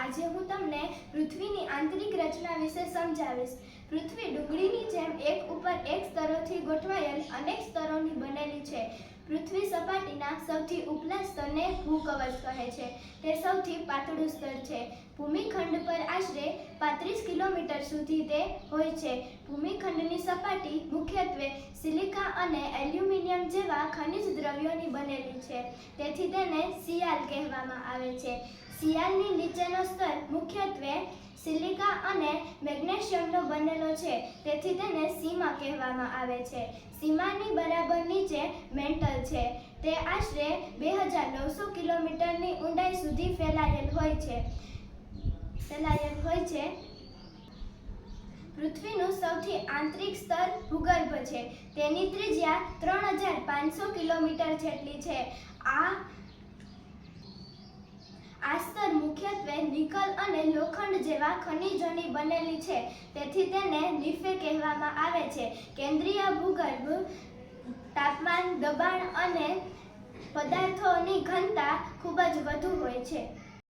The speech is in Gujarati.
આજે હું તમને પૃથ્વીની આંતરિક રચના વિશે સમજાવીશ. પૃથ્વી ડુંગળીની જેમ એક ઉપર એક સ્તરોથી ગોઠવાયેલ અનેક સ્તરોની બનેલી છે. પૃથ્વી સપાટીના સૌથી ઉપલા સ્તરને ભૂકવચ કહે છે. તે સૌથી પાતળું સ્તર છે. ભૂમિખંડ પર આશરે 35 કિલોમીટર સુધી તે હોય છે. ભૂમિખંડની સપાટી મુખ્યત્વે સિલિકા અને એલ્યુમિનિયમ જેવા ખનિજ દ્રવ્યોની બનેલી છે. તેથી તેને સિયાલ કહેવામાં આવે છે. સિયાલની નીચેનો સ્તર મુખ્યત્વે સિલિકા અને મેગ્નેશિયમનો બનેલો છે. તેથી તેને સીમા કહેવામાં આવે છે. સીમાની બરાબર નીચે મેન્ટલ છે. તે આશરે 2900 કિલોમીટરની ઊંડાઈ સુધી ફેલાયેલ હોય છે. પૃથ્વીનું સૌથી આંતરિક સ્તર ભૂગર્ભ છે. તેની ત્રિજ્યા 3500 કિલોમીટર જેટલી છે. આ સ્તર મુખ્યત્વે નિકલ અને લોખંડ જેવા ખનિજોની બનેલી છે. તેથી તેને લીફે કહેવામાં આવે છે. કેન્દ્રીય ભૂગર્ભ તાપમાન, દબાણ અને પદાર્થોની ઘનતા ખૂબ જ વધુ હોય છે.